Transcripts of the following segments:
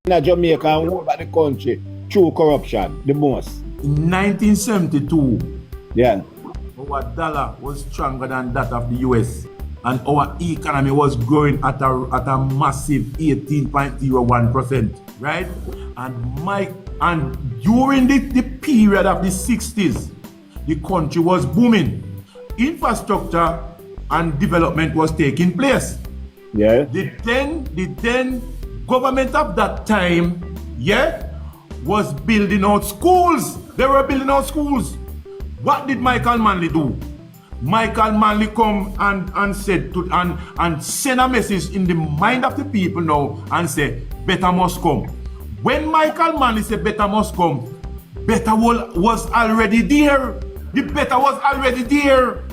in Jamaica and over the country through corruption, the most. In 1972, Yeah. our dollar was stronger than that of the US, and our economy was growing at a massive 18.01%, right? And during the period of the 60s, the country was booming. Infrastructure and development was taking place. Yeah. The then government of that time, was building out schools. They were building out schools. What did Michael Manley do? Michael Manley come and said to and send a message in the mind of the people now and say, better must come. When Michael Manley said better must come, better was already there. The better was already there.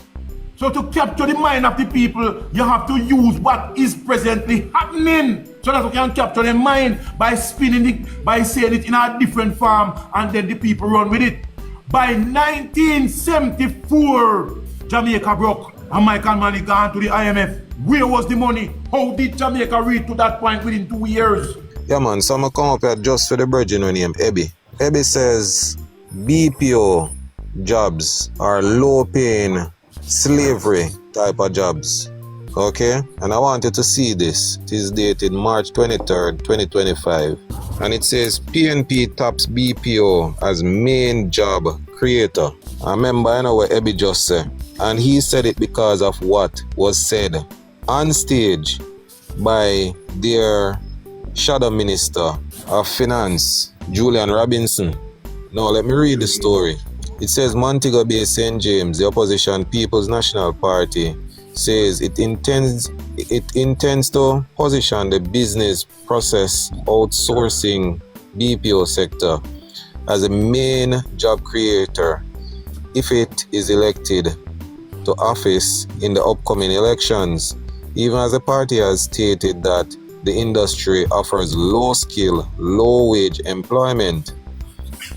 So to capture the mind of the people, you have to use what is presently happening. So that you can capture their mind by spinning it, by saying it in a different form, and then the people run with it. By 1974, Jamaica broke and Michael Manley gone to the IMF. Where was the money? How did Jamaica reach to that point within 2 years? Yeah man, so I'm come up here just for the virgin name, Ebby. Ebby says BPO jobs are low paying slavery type of jobs. Okay? And I want you to see this. It is dated March 23rd, 2025. And it says PNP tops BPO as main job creator. I remember I know what Ebby just said. And he said it because of what was said on stage by their shadow minister of finance, Julian Robinson. Now let me read the story. It says Montego Bay St. James, the opposition People's National Party, says it intends to position the business process outsourcing BPO sector as a main job creator if it is elected to office in the upcoming elections, even as the party has stated that the industry offers low skill, low wage employment.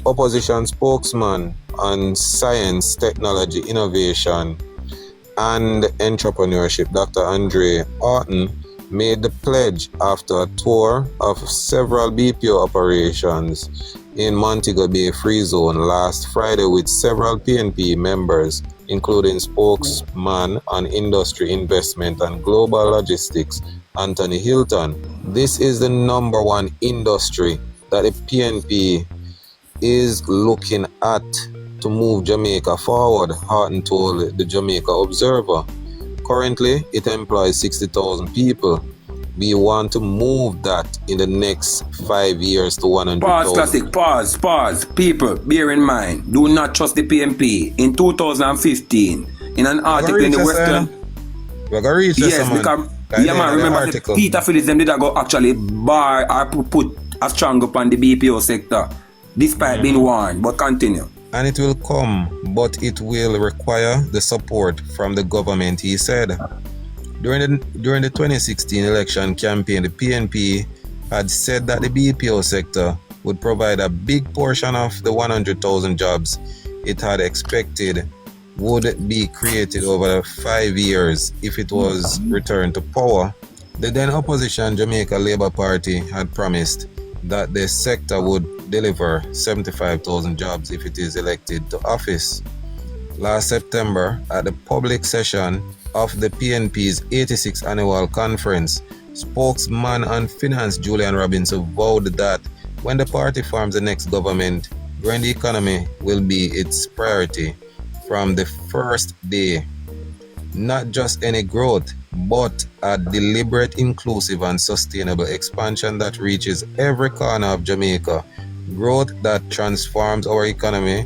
Opposition spokesman on science, technology, innovation and entrepreneurship, Dr. Andre Orton, made the pledge after a tour of several BPO operations in Montego Bay Free Zone last Friday with several PNP members, including spokesman on industry investment and global logistics, Anthony Hilton. This is the number one industry that the PNP is looking at to move Jamaica forward, Horton told the Jamaica Observer. Currently, it employs 60,000 people. We want to move that in the next 5 years to 100,000. Pause, classic, pause. People, bear in mind, do not trust the PNP. In 2015, in an article in the Western... We're going to reach this, yes, man. Because, yeah, man, remember Peter Phillips, them did go actually bar or put a strong up on the BPO sector, despite being warned, but continue. And it will come, but it will require the support from the government, he said. During the 2016 election campaign, the PNP had said that the BPO sector would provide a big portion of the 100,000 jobs it had expected would be created over 5 years if it was returned to power. The then opposition Jamaica Labour Party had promised that the sector would deliver 75,000 jobs if it is elected to office. Last September, at the public session of the PNP's 86th annual conference, spokesman on finance Julian Robinson vowed that when the party forms the next government, growing the economy will be its priority from the first day. Not just any growth, but a deliberate, inclusive and sustainable expansion that reaches every corner of Jamaica. Growth that transforms our economy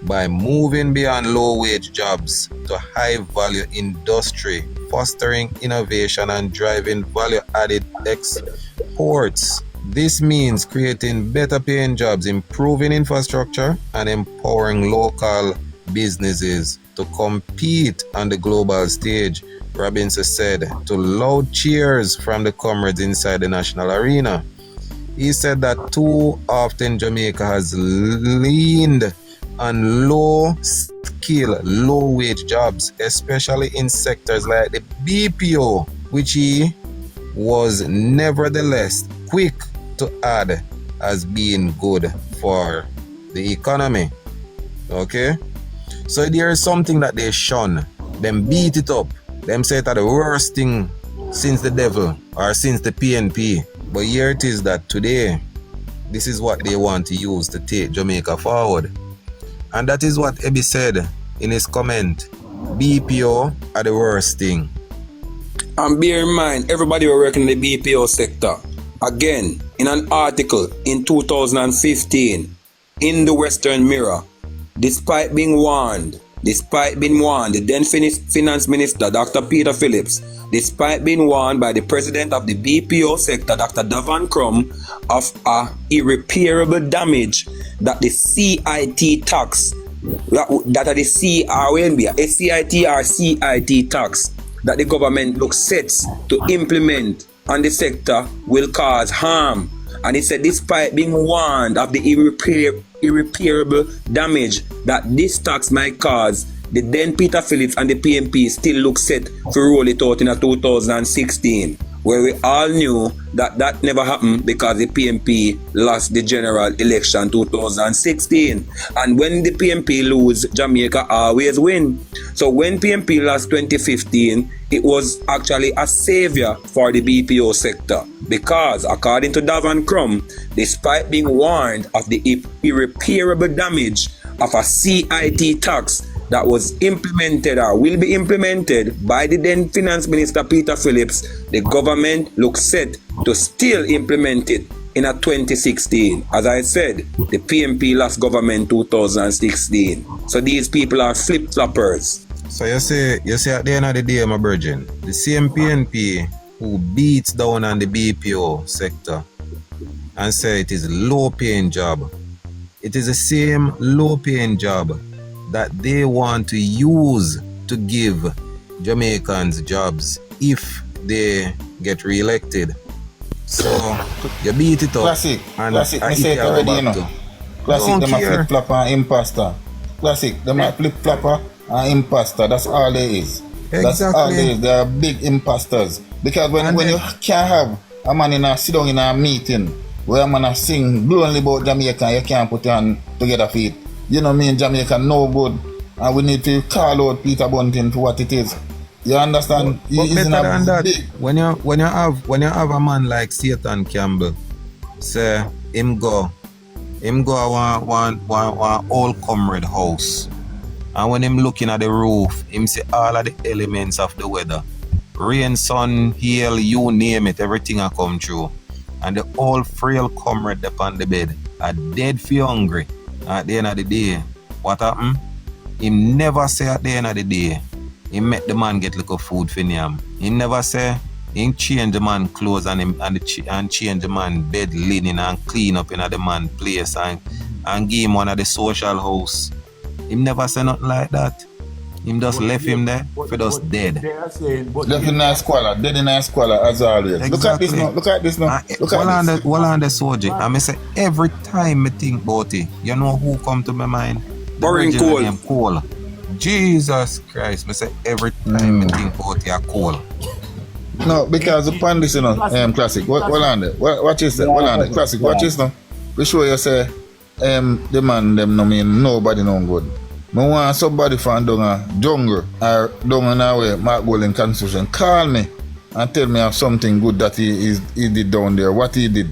by moving beyond low-wage jobs to high-value industry, fostering innovation and driving value-added exports. This means creating better-paying jobs, improving infrastructure, and empowering local businesses to compete on the global stage, Robinson said to loud cheers from the comrades inside the national arena. He said that too often Jamaica has leaned on low-skill, low-wage jobs, especially in sectors like the BPO, which he was nevertheless quick to add as being good for the economy. Okay? So there is something that they shun. Them beat it up. Them say that the worst thing since the devil or since the PNP. But here it is that today, this is what they want to use to take Jamaica forward. And that is what Ebi said in his comment. BPO are the worst thing. And bear in mind, everybody who work in the BPO sector, again, in an article in 2015 in the Western Mirror, despite being warned, the then Finance Minister, Dr. Peter Phillips, despite being warned by the President of the BPO sector, Dr. Davon Crum, of irreparable damage that the CIT tax, that are the SCIT or CIT tax, that the government looks set to implement on the sector will cause harm. And he said, despite being warned of the irreparable damage that this tax might cause, the then Peter Phillips and the PNP still look set to roll it out in 2016, where we all knew that that never happened because the PNP lost the general election 2016. And when the PNP lose, Jamaica always win. So when PNP lost 2015, it was actually a savior for the BPO sector because, according to Davon Crum, despite being warned of the irreparable damage of a CIT tax that was implemented or will be implemented by the then Finance Minister Peter Phillips, the government looks set to still implement it in 2016. As I said, the PNP lost government 2016. So these people are flip-floppers. So you say at the end of the day, my virgin, the same PNP who beats down on the BPO sector and say it is a low-paying job, it is the same low-paying job that they want to use to give Jamaicans jobs if they get re-elected. So you beat it up. Classic. I say it already, you know. Classic, them a flip-flopper and imposter. Classic, them a flip-flopper and imposter. That's all there is. Exactly. That's all there is. They are big imposters. Because when you can't have a man in a sit down in a meeting where a man sing blowingly about Jamaica, you can't put on together feet. You know me in Jamaica no good, and we need to call out Peter Bunting for what it is. You understand? But better than that, when you have a man like Satan Campbell, say him go one old comrade house, and when him looking at the roof, him see all of the elements of the weather, rain, sun, hail, you name it, everything a come through, and the old frail comrade up on the bed are dead for hungry. At the end of the day, what happened? Him never say at the end of the day, he make the man get little food for him. He never say, he change the man clothes and change the man bed linen and clean up in the man place and give him one of the social house. He never say nothing like that. Him just left him there for just dead. Left in a squalor, dead in a squalor as always. Exactly. Look at this now. Well on the soldier. I say every time I think about it, you know who come to my mind? Burning coal. Jesus Christ, I say every time I think about it, coal. No, because upon this, you know, classic. What on there? Watch this. What on there? Classic. Watch this now. We show you say, the man them no mean nobody no good. I want somebody from down a jungle or down in our way, Mark Golden Constitution, call me and tell me of something good that he did down there, what he did.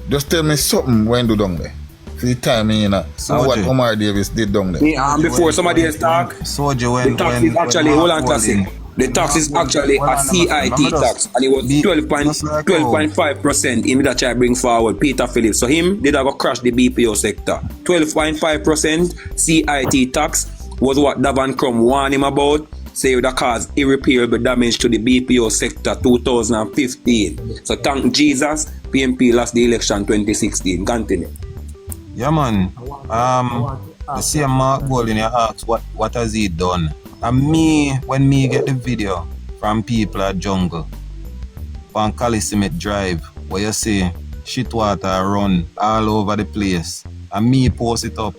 Just tell me something when do down there. For the time, you know, and what Omar Davis did down there. Yeah, and before somebody else talk, the tax is actually, hold on, classic. The tax is actually a CIT tax, and it was 12.5% in that I bring forward Peter Phillips. So him did have a crash the BPO sector. 12.5% CIT tax was what Davon Crum warned him about. Say that caused irreparable damage to the BPO sector 2015. So thank Jesus, PNP lost the election 2016. Continue. Yeah man, the same Mark Golden you asked what has he done? And when me get the video from people at Jungle, from Calisimit Drive, where you see shit water run all over the place, and me post it up,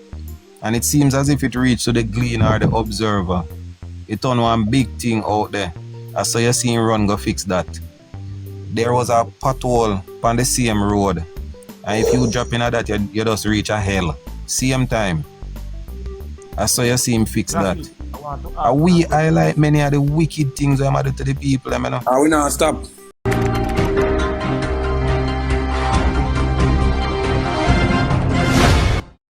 and it seems as if it reached to the Glean or the Observer. It on one big thing out there. I saw you see him run go fix that. There was a pothole on the same road, And if you drop in at that, you just reach a hell. Same time. I saw you see him fix that. I want to And we highlight many of the wicked things I'm do to the people. And we not stop.